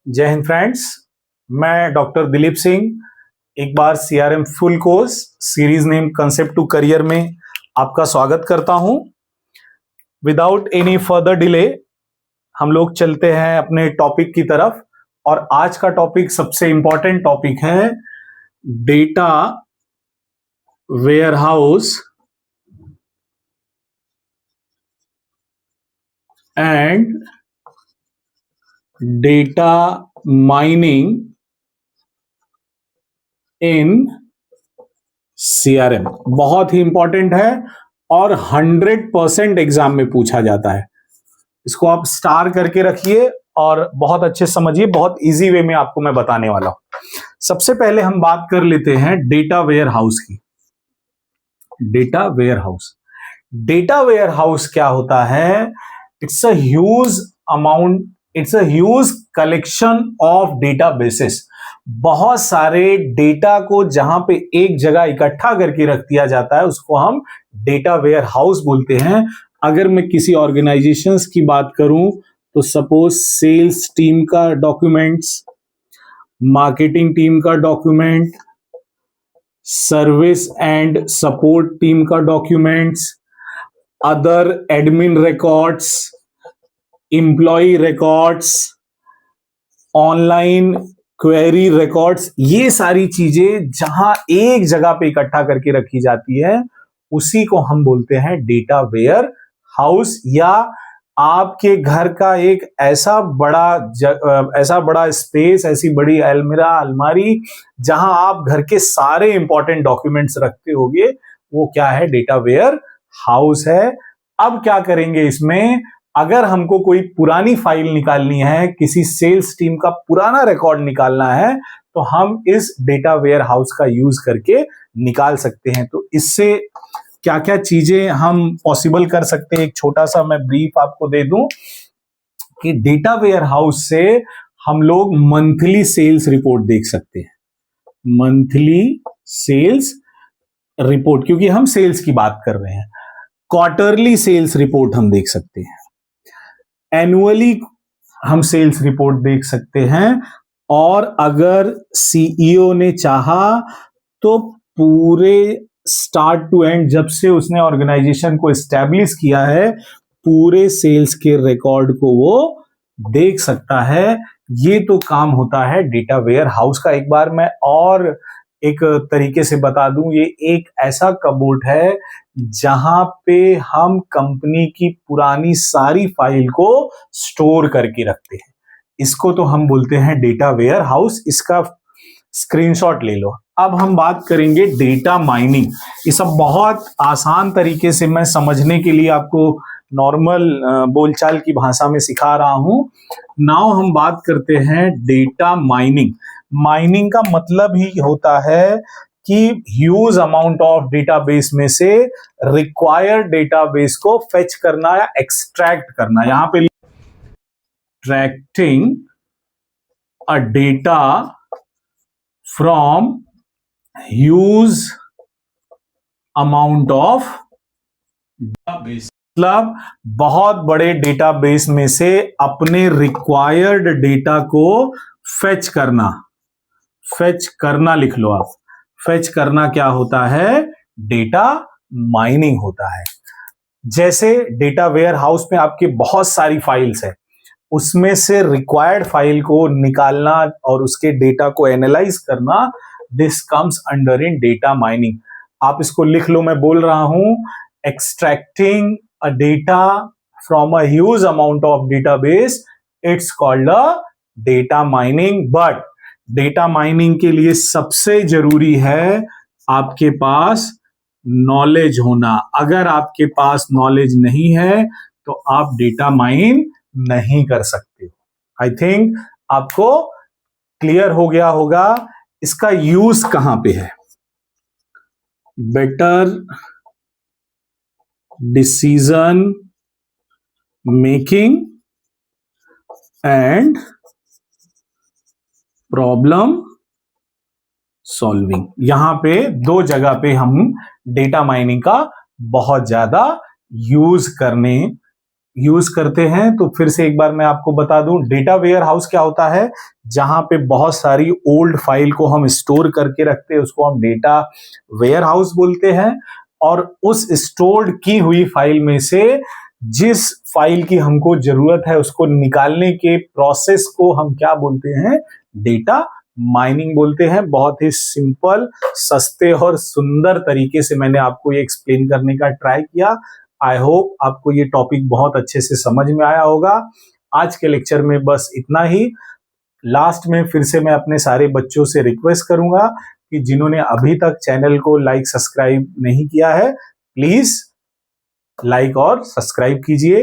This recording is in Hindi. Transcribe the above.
जय हिंद फ्रेंड्स। मैं डॉक्टर दिलीप सिंह एक बार CRM full course series name concept to career में आपका स्वागत करता हूं। विदाउट एनी फर्दर डिले हम लोग चलते हैं अपने टॉपिक की तरफ और आज का टॉपिक सबसे इंपॉर्टेंट टॉपिक है data warehouse and data mining in CRM. बहुत ही इंपॉर्टेंट है और 100% एग्जाम में पूछा जाता है। इसको आप स्टार करके रखिए और बहुत अच्छे समझिए। बहुत इजी वे में आपको मैं बताने वाला हूं। सबसे पहले हम बात कर लेते हैं डेटा वेयरहाउस की। डेटा वेयरहाउस, डेटा वेयरहाउस क्या होता है? It's a huge amount, it's a huge collection of databases. बहुत सारे डेटा को जहां पे एक जगह इकट्ठा करके रख दिया जाता है उसको हम डेटा वेयरहाउस बोलते हैं। अगर मैं किसी ऑर्गेनाइजेशंस की बात करूं तो सपोज सेल्स टीम का डॉक्यूमेंट्स, मार्केटिंग टीम का document, service and support team का documents, other admin records, employee records, online query records, ये सारी चीजें जहां एक जगह पे इकट्ठा करके रखी जाती है उसी को हम बोलते हैं डेटा वेयर हाउस। या आपके घर का एक ऐसा बड़ा स्पेस, ऐसी बड़ी अलमीरा, अलमारी जहां आप घर के सारे इंपॉर्टेंट डॉक्यूमेंट्स रखते होगे, वो क्या है? डेटा वेयर हाउस है। अब क्या करेंगे इसमें? अगर हमको कोई पुरानी फाइल निकालनी है, किसी सेल्स टीम का पुराना रिकॉर्ड निकालना है, तो हम इस डेटा वेयर हाउस का यूज करके निकाल सकते हैं। तो इससे क्या क्या चीजें हम पॉसिबल कर सकते हैं, एक छोटा सा मैं ब्रीफ आपको दे दूं कि डेटा वेयर हाउस से हम लोग मंथली सेल्स रिपोर्ट देख सकते हैं। मंथली सेल्स रिपोर्ट, क्योंकि हम सेल्स की बात कर रहे हैं। क्वार्टरली सेल्स रिपोर्ट हम देख सकते हैं, एनुअली हम सेल्स रिपोर्ट देख सकते हैं, और अगर सीईओ ने चाहा तो पूरे स्टार्ट टू एंड, जब से उसने ऑर्गेनाइजेशन को एस्टैब्लिश किया है, पूरे सेल्स के रिकॉर्ड को वो देख सकता है। ये तो काम होता है डेटा वेयर हाउस का। एक बार मैं और एक तरीके से बता दूं, ये एक ऐसा कबोर्ड है जहां पे हम कंपनी की पुरानी सारी फाइल को स्टोर करके रखते हैं। इसको तो हम बोलते हैं डेटा वेयर हाउस। इसका स्क्रीनशॉट ले लो। अब हम बात करेंगे डेटा माइनिंग। ये सब बहुत आसान तरीके से मैं समझने के लिए आपको नॉर्मल बोलचाल की भाषा में सिखा रहा हूं। नाउ हम बात करते हैं डेटा माइनिंग। माइनिंग का मतलब ही होता है कि ह्यूज अमाउंट ऑफ डेटाबेस में से रिक्वायर्ड डेटाबेस को फेच करना या एक्सट्रैक्ट करना। यहां पे extracting a data from huge amount of database, मतलब बहुत बड़े डेटाबेस में से अपने रिक्वायर्ड डेटा को फेच करना। फेच करना लिख लो आप। फेच करना क्या होता है? डेटा माइनिंग होता है। जैसे डेटा वेयर हाउस में आपकी बहुत सारी फाइल्स है, उसमें से रिक्वायर्ड फाइल को निकालना और उसके डेटा को एनालाइज करना, this comes under in data mining. आप इसको लिख लो, मैं बोल रहा हूं, extracting a data from a huge amount of database, it's called a data mining. But data mining के लिए सबसे जरूरी है आपके पास नॉलेज होना। अगर आपके पास नॉलेज नहीं है तो आप डेटा माइन नहीं कर सकते। आई थिंक आपको क्लियर हो गया होगा। इसका यूज कहां पे है? Better decision making and problem solving. यहां पे दो जगह पे हम डेटा माइनिंग का बहुत ज्यादा यूज करने यूज करते हैं। तो फिर से एक बार मैं आपको बता दूं, डेटा वेयर हाउस क्या होता है, जहां पे बहुत सारी ओल्ड फाइल को हम स्टोर करके रखते हैं, उसको हम डेटा वेयर हाउस बोलते हैं। और उस स्टोर्ड की हुई फाइल में से जिस फाइल की हमको जरूरत है उसको निकालने के प्रोसेस को हम क्या बोलते हैं, डेटा माइनिंग बोलते हैं। बहुत ही सिंपल, सस्ते और सुंदर तरीके से मैंने आपको ये एक्सप्लेन करने का ट्राई किया। आई होप आपको ये टॉपिक बहुत अच्छे से समझ में आया होगा। आज के लेक्चर में बस इतना ही। लास्ट में फिर से मैं अपने सारे बच्चों से रिक्वेस्ट करूंगा कि जिन्होंने अभी तक चैनल को लाइक सब्सक्राइब नहीं किया है, प्लीज लाइक और सब्सक्राइब कीजिए।